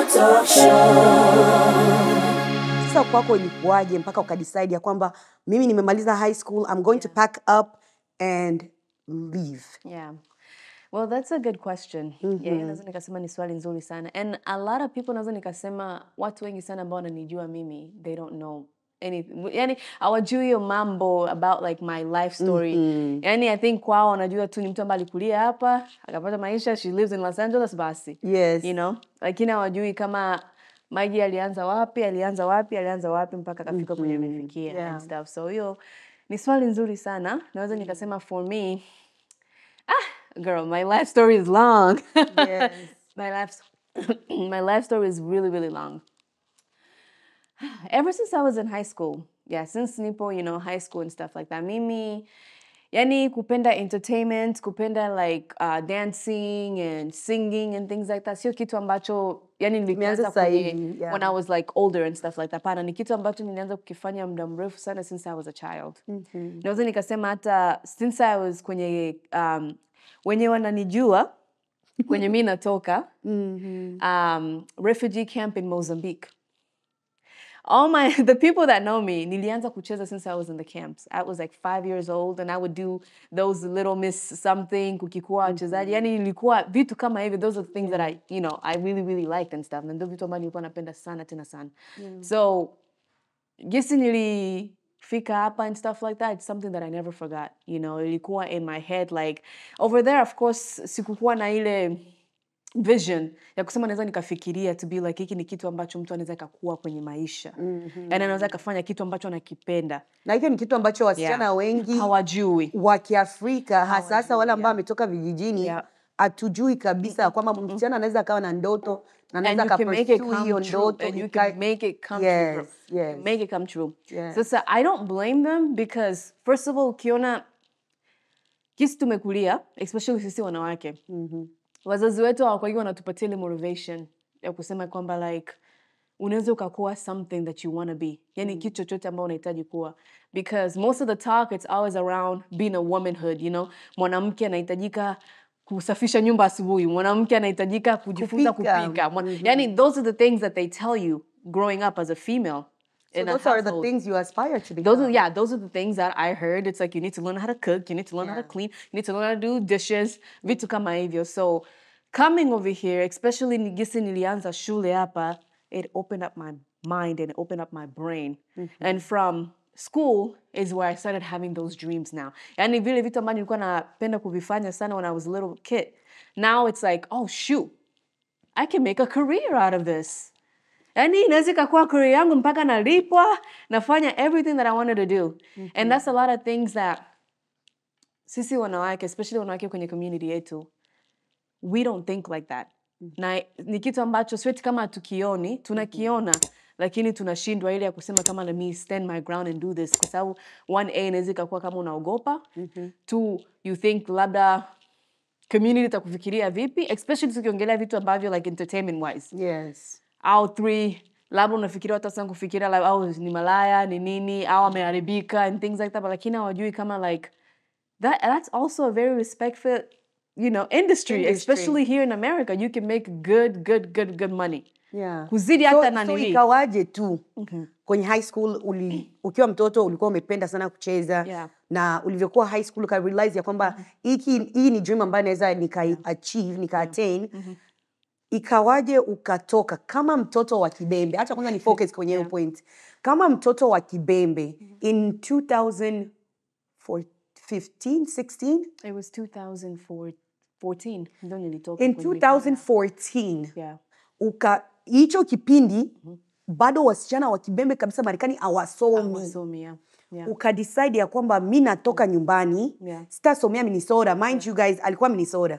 Talk Show. Sasa kwako ilikuwaje mpaka ukadecide ya kwamba mimi nimemaliza high school, I'm going to pack up and leave? Yeah. Well, that's a good question. Yeah, naweza nikasema ni swali nzuri sana. And a lot of people naweza nikasema watu wengi sana ambao wananijua mimi, they don't know anything. Yani hawajui hiyo mambo about like my life story. Yani I think kwao wanajua tu ni mtu ambaye alikulia hapa, akapata maisha, she lives in Los Angeles basi. Yes. You know? Lakini hawajui kama Maggie alianza wapi mpaka akafika kwenye amefikia and stuff. So hiyo ni swali nzuri sana. Naweza nikasema for me, girl, my life story is long. Yes. My life story is really, really long. Ever since I was in high school, since nipo, high school and stuff like that. Mimi, yani kupenda entertainment, kupenda like dancing and singing and things like that. Sio kitu ambacho, yani nilianza kwenye when I was like older and stuff like that. Pana ni kitu ambacho nilianza kukifanya muda mrefu sana since I was a child. Naweza nikasema hata since I was kwenye wenye wananijua kwenye mimi natoka refugee camp in Mozambique. The people that know me, nilianza kucheza since I was in the camps. I was like 5 years old and I would do those little miss something, kukikuwa wachezaji. Yani nilikuwa vitu kama hivi, those are the things that I really, really liked and stuff. Na ndio vitu ambavyo nilikuwa napenda sana tena sana. So, gisi nilifika hapa and stuff like that, it's something that I never forgot. Ilikuwa in my head, like, over there, of course, sikukuwa na ile vision ya kusema naweza nikafikiria to be like hiki ni kitu ambacho mtu anaweza kukua kwenye maisha. Yani anaweza kufanya kitu ambacho anakipenda. Na hiyo ni kitu ambacho wasichana wengi hawajui. Wa Kiafrika hasa wale ambao wametoka vijijini hatujui kabisa kwamba msichana anaweza kawa na ndoto na anaweza kapursue hiyo ndoto and you can make it come true. Make it come true. So I don't blame them because first of all ukiona kisi tumekulia, especially sisi wanawake. Wazazi wetu hawakuwa wanatupatia ile motivation ya kusema kwamba like unaweza ukakuwa something that you want to be. Yani kitu chochote ambao unahitaji kuwa. Because most of the talk it's always around being a womanhood, Mwanamke anahitajika kusafisha nyumba asubuhi, mwanamke anahitajika kujifunza kupika. Yani those are the things that they tell you growing up as a female. So those are the things you aspire to become. Those are the things that I heard. It's like you need to learn how to cook, you need to learn how to clean, you need to learn how to do dishes, vitu kama hivyo. So coming over here, especially gisi nilianza shule hapa, it opened up my mind and it opened up my brain. And from school is where I started having those dreams now. Yani vile vitu ambavyo nilikuwa napenda kuvifanya sana when I was a little kid. Now it's like, oh shoot, I can make a career out of this. Yani inaweza kuwa career yangu mpaka nalipwa, nafanya everything that I wanted to do. And that's a lot of things that sisi wanawake, especially wanawake kwenye community yetu, we don't think like that. Na ni kitu ambacho sweat kama tukioni, tunakiona, lakini tunashindwa ile ya kusema kama let me stand my ground and do this. Kwa sababu 1A inaweza kuwa kama unaogopa. 2, you think labda community itakufikiria vipi, especially tukiongelea vitu ambavyo like entertainment wise. Yes. Au 3, labda unafikiria watu sana kufikiria like au ni malaya, ni nini, au ameharibika and things like that, but lakini hawajui kama like that's also a very respectful industry, especially here in America. You can make good money. Kuzidi hata na nini. So ikawaje tu kwenye high school ukiwa mtoto ulikuwa umependa sana kucheza na ulivyokuwa high school uka realize ya kwamba hii ni dream ambayo naweza nika-achieve, nika-attain. Ikawaje ukatoka kama mtoto wa Kibembe? Acha kwanza ni focus kwenye hiyo point. Kama mtoto wa Kibembe in 2015, 16? It was 2014. Ndio nilitoka. In 2014. Hicho kipindi bado wasichana wa Kibembe kabisa Marekani hawasomi. Ukadecide ya kwamba mimi natoka nyumbani, sitasomea Minnesota. Mind you guys, alikuwa Minnesota.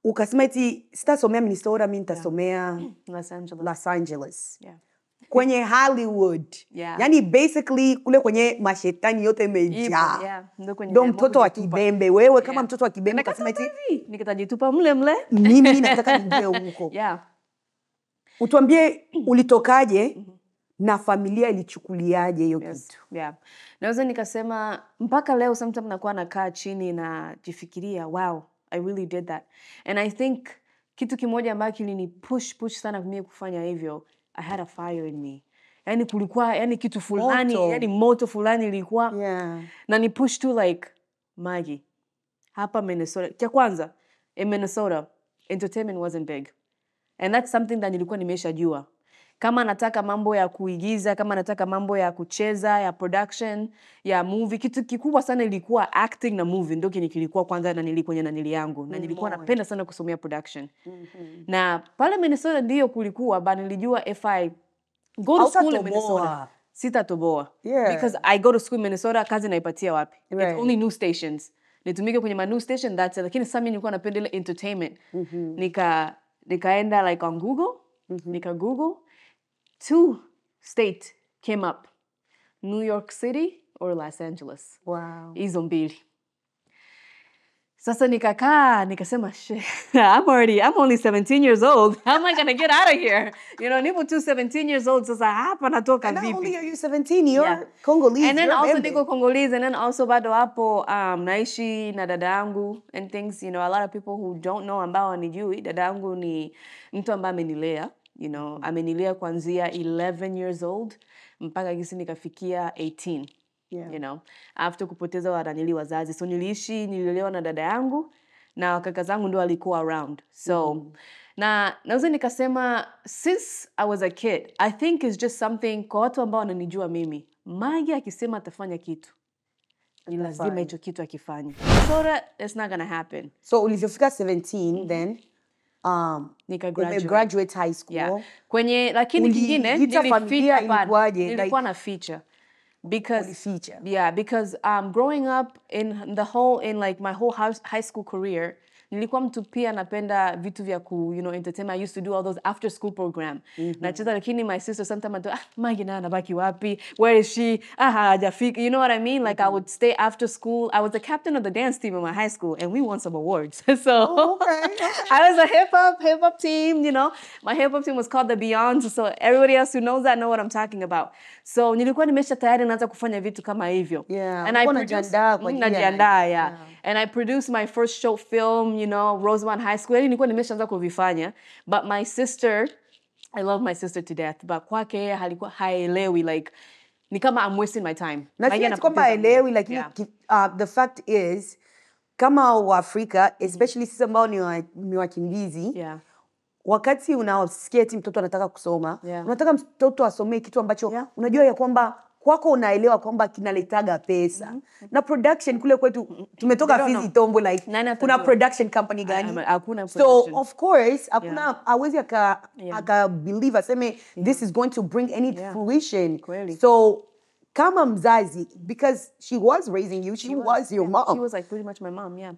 Ukasema eti sitasomea Minnesota, mimi nitasomea Los Angeles. Kwenye Hollywood. Yani basically kule kwenye mashetani yote imejaa. Ndio mtoto wa Kibembe. Wewe kama mtoto wa Kibembe ukasema eti nikitajitupa mle. Mimi nataka niingie huko. Utuambie ulitokaje na familia ilichukuliaje hiyo kitu? Naweza nikasema mpaka leo sometimes nakuwa nakaa chini na jifikiria, wow, I really did that. And I think kitu kimoja ambacho kilini push sana mimi kufanya hivyo, I had a fire in me. Yani kulikuwa yani kitu fulani, yani moto fulani ilikuwa. Na ni push to like, Maggie, hapa Minnesota. Cha kwanza, in Minnesota, entertainment wasn't big. And that's something that nilikuwa nimeshajua. Kama nataka mambo ya kuigiza, kama nataka mambo ya kucheza, ya production, ya movie, kitu kikubwa sana ilikuwa acting na movie. Ndio kilikuwa kwanza na nilikuwa na nili yangu. Na nilikuwa napenda sana kusomea production. Na pale Minnesota ndiyo kulikuwa, but nilijua if I go to school in Minnesota, sitatoboa. Because I go to school in Minnesota, kazi naipatia wapi? It's only news stations. Nitumike kwenye ma news station, that's it. Lakini sasa mimi nilikuwa napenda ile entertainment. Nikaenda like on Google, nika Google, 2 states came up. New York City or Los Angeles. Wow. Hizo mbili. Sasa nikakaa, nikasema, shit, I'm only 17 years old. How am I going to get out of here? You know, nipo tu 17 years old. Sasa hapa natoka vipi? And not only are you 17, you're Congolese. And then also niko Congolese. And then also bado hapo naishi na dada yangu and things. You know, a lot of people who don't know ambao wanijui. Dada yangu ni mtu ambaye amenilea. You know, amenilea kuanzia 11 years old. Mpaka gisi nikafikia 18. You know, after kupoteza wazazi. So nililelewa na dada yangu na kaka zangu ndio walikuwa around. So naweza nikasema since I was a kid, I think it's just something kwa watu ambao wananijua mimi. Maggie akisema atafanya kitu, ni lazima hicho kitu akifanye. So it's not gonna happen. So ulivyofika 17 then graduate high school. Kwenye lakini kingine nilikuwa na feature. Because growing up in like my whole high school career, nilikuwa mtu pia napenda vitu vya entertain. I used to do all those after school program. Nacheza lakini my sister sometimes Maggie na anabaki wapi? Where is she? Hajafika. You know what I mean? Like I would stay after school. I was the captain of the dance team in my high school and we won some awards. So I was a hip hop team, you know. My hip hop team was called the Beyonds. So everybody else who knows that know what I'm talking about. So nilikuwa nimesha tayari naanza kufanya vitu kama hivyo. And I produced my first short film, you know, Rosemont High School. Nilikuwa nimeshaanza kuvifanya. But my sister, I love my sister to death. But kwake halikuwa haelewi, like, ni kama I'm wasting my time. Na si kwamba haelewi, like, the fact is, kama Waafrika, especially sisi ambao ni wakimbizi, wakati unasikia eti mtoto anataka kusoma, unataka mtoto asomee kitu ambacho unajua ya kwamba kwako unaelewa kwamba kinaletaga pesa. Na production kule kwetu tumetoka Fizi Tombo, like kuna production company gani? So of course hakuna hawezi aka believe aseme this is going to bring any fruition. So kama mzazi, because she was raising you, she was your mom. She was like pretty much my mom,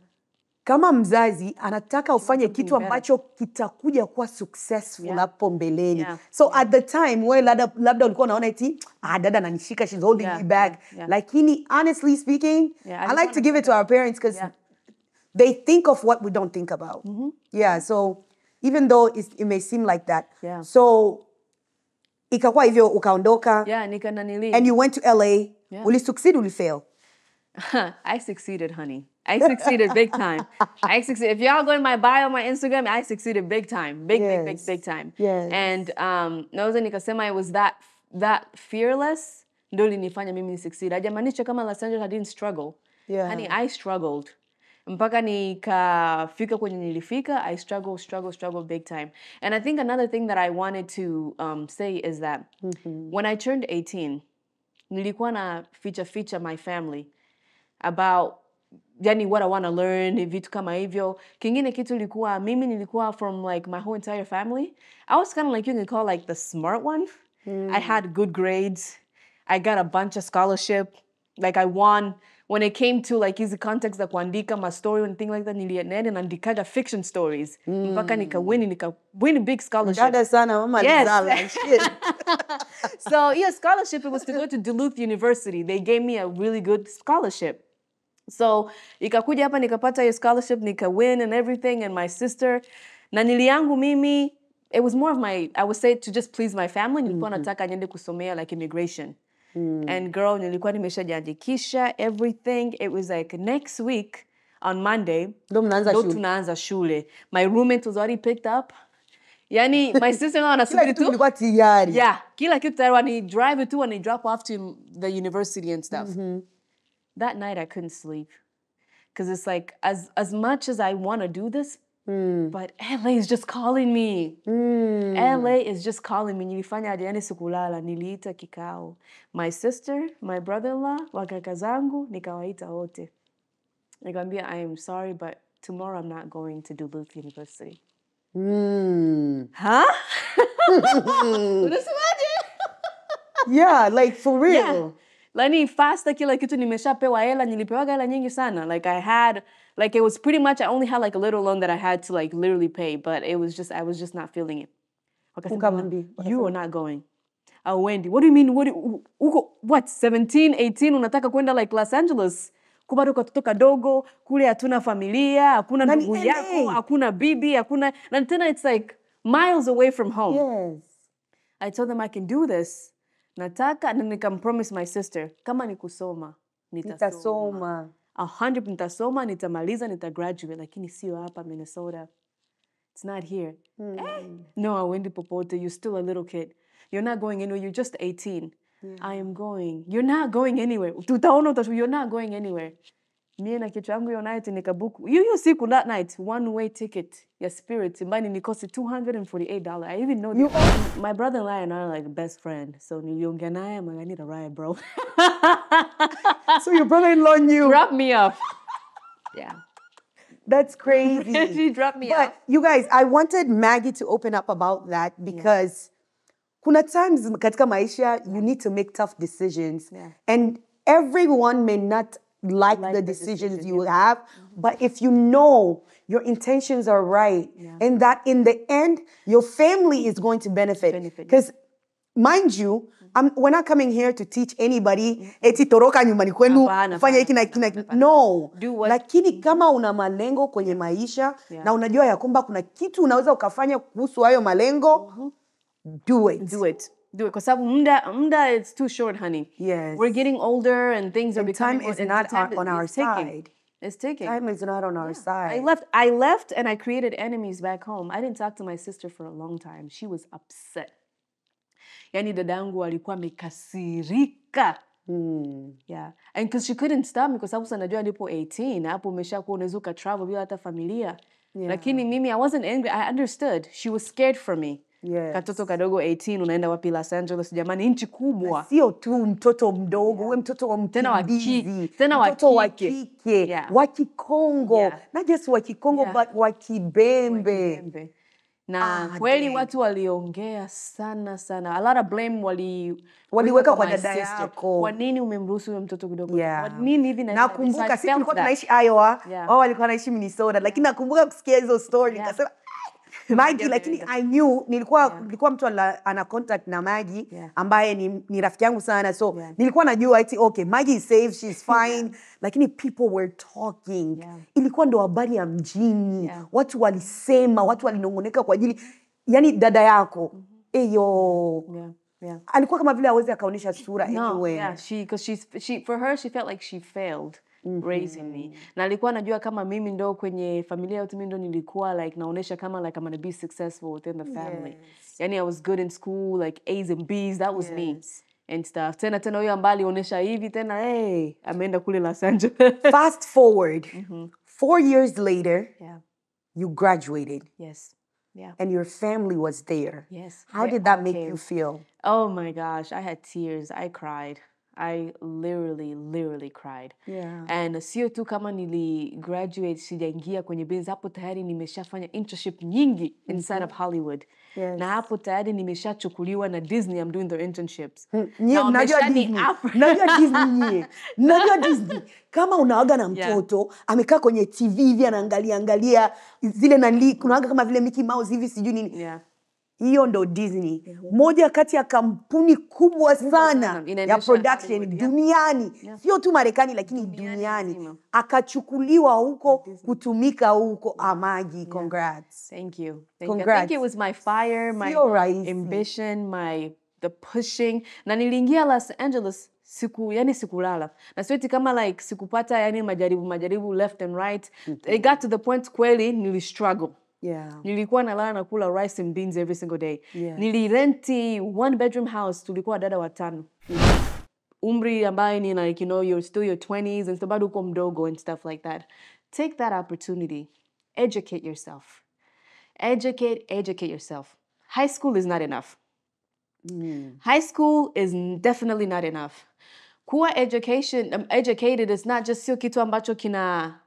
Kama mzazi anataka ufanye kitu ambacho kitakuja kuwa successful hapo mbeleni. So at the time wewe labda ulikuwa unaona eti dada ananishika, she's holding me back. Lakini honestly speaking, I like to give it to our parents because they think of what we don't think about. So even though it may seem like that. So ikakuwa hivyo ukaondoka. And you went to LA. Uli succeed, uli fail? I succeeded, honey. I succeeded big time. If y'all go in my bio on my Instagram, I succeeded big time. Big time. And naweza nikasema it was that fearless ndio linifanya mimi ni succeed. Hajamaanisha kama Los Angeles I didn't struggle. Honey, I struggled. Mpaka nikafika kwenye nilifika, I struggled big time. And I think another thing that I wanted to say is that when I turned 18, nilikuwa na feature my family about what I want to learn, vitu kama hivyo. Kingine kitu mimi nilikuwa from like my whole entire family. I was kind of like, you can call like the smart one. I had good grades. I got a bunch of scholarship. Like I won. When it came to like easy context za kuandika my story and things like that, nilienda naandikaga fiction stories. Mpaka nikawin a big scholarship. Dada sana mama alizala. Shit. So scholarship, it was to go to Duluth University. They gave me a really good scholarship. So ikakuja hapa nikapata hiyo scholarship, nika-win and everything, and my sister. Na nili yangu mimi, it was more of I would say to just please my family. Nilikuwa nataka niende kusomea like immigration. And girl, nilikuwa nimeshajiandikisha, everything. It was like next week, on Monday, Ndo mnaanza ndo shule. tunaanza shule. My roommate was already picked up. Yani, my sister-in-law Kila anasubiri kitu tu. kilikuwa tayari. Yeah, kila kitu tayari when he drive it to and he drop off to the university and stuff. That night I couldn't sleep. Because it's like, as much as I want to do this, but LA is just calling me. LA is just calling me. Nilifanya aje, yani sikulala, niliita kikao. My sister, my brother-in-law, wakaka zangu, nikawaita wote. Nikamwambia, I am sorry, but tomorrow I'm not going to Duluth University. Huh? Unasemaje? Yeah, like for real. Yeah. Lani fasta kila kitu nimeshapewa hela, nilipewaga hela nyingi sana. Like I had, like it was pretty much, I only had like a little loan that I had to like literally pay, but it was just, I was just not feeling it. Wakasema, you are not going. Oh, Wendy, what do you mean? What, 17, 18, unataka kwenda like Los Angeles? Kubado katoto kadogo, kule hatuna familia, hakuna ndugu yako, hakuna bibi, hakuna, na tena it's like miles away from home. Yes. I told them I can do this. Nataka, na nikampromise my sister, kama ni kusoma, nitasoma. 100 nitasoma, nitamaliza, nitagraduate, lakini sio hapa Minnesota. It's not here. No, Wendy Popote, you're still a little kid. You're not going anywhere. You're just 18. Yeah. I am going. You're not going anywhere. You're not going anywhere. Mie na kichwa yangu hiyo night nikabuku. Hiyo siku that night, one-way ticket ya Spirit. Mbani nikosi $248. I even know my brother-in-law and I are like best friend. So niliongea naye, I'm like, I need a ride, bro. So your brother-in-law knew. Drop me off. Yeah. That's crazy. She dropped me off. But you guys, I wanted Maggie to open up about that because kuna times katika maisha, you need to make tough decisions. Yeah. And everyone may not like the decisions you have, but if you know your intentions are right and that in the end, your family is going to benefit. Because mind you, we're not coming here to teach anybody, eti toroka nyumbani kwenu, fanya hiki na hiki na hiki. No. Lakini kama una malengo kwenye maisha na unajua ya kwamba kuna kitu unaweza ukafanya kuhusu hayo malengo, do it. Do it. Do it. Because munda it's too short, honey. Yes. We're getting older and things are becoming... Time is not on our side. It's taking. Time is not on our side. I left and I created enemies back home. I didn't talk to my sister for a long time. She was upset. Yani dadangu alikuwa amekasirika. Yeah. And because she couldn't stop me, because sababu sanajua nipo 18, hapo umeshakuwa unaweza travel bila hata familia. Lakini mimi, I wasn't angry. I understood. She was scared for me. Yes. Katoto kadogo 18 unaenda wapi Los Angeles, jamani, nchi kubwa. Sio tu mtoto mdogo, wewe mtoto wa mkimbizi, tena mtoto wa kike, wa Kikongo, not just wa Kikongo but wa Kibembe. Na kweli watu waliongea sana. A lot of blame waliweka kwa dada yako. Kwa nini umemruhusu huyo mtoto kidogo? Kwa nini hivi? Nakumbuka sisi tulikuwa tunaishi Iowa, wao walikuwa wanaishi Minnesota, lakini nakumbuka kusikia hizo story nikasema Maggie, lakini I knew nilikuwa mtu ana contact na Maggie ambaye ni rafiki yangu sana, so nilikuwa najua eti okay, Maggie is safe, she's fine, lakini people were talking. Ilikuwa ndo habari ya mjini, watu walisema, watu walinongoneka kwa ajili yani dada yako. Alikuwa kama vile hawezi akaonyesha sura anyway. Because for her she felt like she failed. Raising me. Na alikuwa anajua kama mimi ndo kwenye familia yote, mimi ndo nilikuwa like naonesha kama like I'm gonna be successful within the family. Yani I was good in school, like A's and B's, that was me and stuff. Tena huyo ambaye alionesha hivi tena, ameenda kule Los Angeles. Fast forward, 4 years later, you graduated. Yes. Yeah. And your family was there. Yes. How did that make you feel? Oh my gosh, I had tears. I cried. I literally cried. Yeah. And sio tu kama nili graduate sijaingia kwenye business, hapo tayari nimeshafanya internship nyingi inside of Hollywood. Yes. Na hapo tayari nimeshachukuliwa na Disney, I'm doing their internships. Najua Disney. Kama unaaga na mtoto, amekaa kwenye TV hivi anaangalia zile na kunaaga kama vile Mickey Mouse hivi sijui nini. Hiyo ndo Disney. Moja kati ya kampuni kubwa sana ya production duniani. Sio tu Marekani lakini duniani. Akachukuliwa huko kutumika huko. Maggie, congrats. Thank you. Congrats. I think it was my fire, my ambition, the pushing. Na niliingia Los Angeles yani sikulala. Na siweti kama like sikupata yani majaribu left and right. It got to the point kweli nilistruggle. Yeah. Nilikuwa nalala na kula rice and beans every single day. Yeah. Nilirenti 1-bedroom house, tulikuwa dada 5. Umri ambaye ni like, you know, you're still your 20s and bado uko mdogo and stuff like that. Take that opportunity. Educate yourself. Educate yourself. High school is not enough. High school is definitely not enough. Kuwa educated is not just sio kitu ambacho kina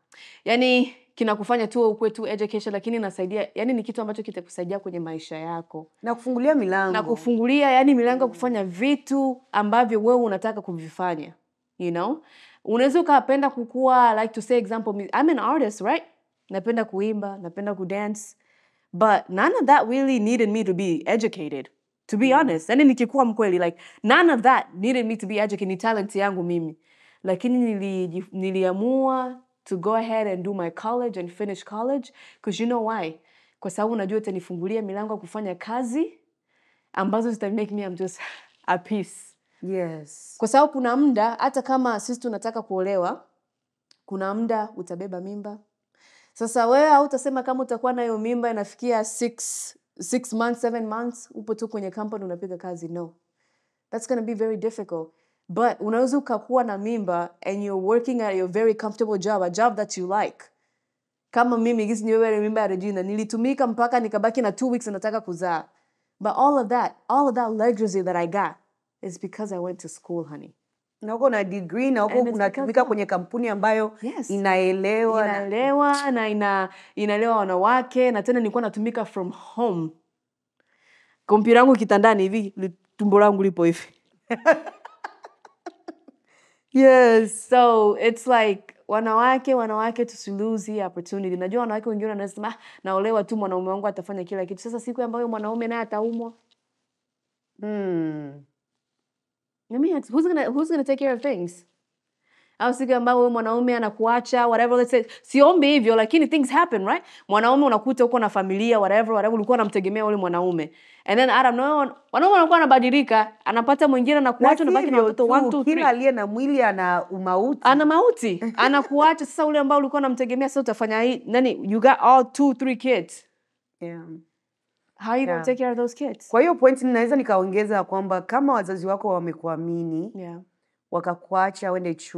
kufanya tu ukwe tu education, lakini inasaidia, yani ni kitu ambacho kitakusaidia kwenye maisha yako. Na kufungulia milango. Na kufungulia yani milango kufanya vitu ambavyo wewe unataka kuvifanya. You know? Unaweza ukapenda kukua, like to say example, I'm an artist, right? Napenda kuimba, napenda kudance. But none of that really needed me to be educated. To be honest. Yani nikikuwa mkweli, like none of that needed me to be educated. Ni talent yangu mimi. Lakini niliamua to go ahead and do my college and finish college. Because you know why? Kwa sababu najua itanifungulia milango kufanya kazi ambazo zita make me I'm just at peace. Yes. Kwa sababu kuna muda, hata kama sisi tunataka kuolewa, kuna muda utabeba mimba. Sasa wewe hautasema kama utakuwa na hiyo mimba inafikia 6 months, 7 months, upo tu kwenye company unapiga kazi. No. That's going to be very difficult. But unaweza ukakuwa na mimba and you're working at your very comfortable job, a job that you like. Kama mimi gisi niwewe mimba ya Regina, nilitumika mpaka nikabaki na 2 weeks nataka kuzaa. But all of that luxury that I got is because I went to school, honey. Na uko na degree na uko unatumika kwenye kampuni ambayo inaelewa na inaelewa wanawake, na tena nilikuwa natumika from home. Kompyuta yangu kitandani hivi, tumbo langu lipo hivi. Yes. So it's like wanawake tusilose hii opportunity. Najua wanawake wengine wanasema naolewa tu mwanaume wangu atafanya kila kitu. Sasa siku ambayo mwanaume naye ataumwa. I mean, who's gonna take care of things? Au siku ambayo mwanaume anakuacha, whatever, let's say, siombi hivyo, lakini things happen, right? Mwanaume unakuta uko na familia, whatever, ulikuwa unamtegemea yule mwanaume. And then I don't know, wanaume wanakuwa anabadilika, anapata mwingine na kuacha na baki na watoto 1 2 3. Kila aliye na mwili ana mauti. Ana mauti. Anakuacha sasa ule ambao ulikuwa unamtegemea sasa utafanya hii. Nani, you got all 2 3 kids. Yeah. How are you going to take care of those kids? Kwa hiyo point ninaweza nikaongeza kwamba kama wazazi wako wamekuamini, wakakuacha wende chuo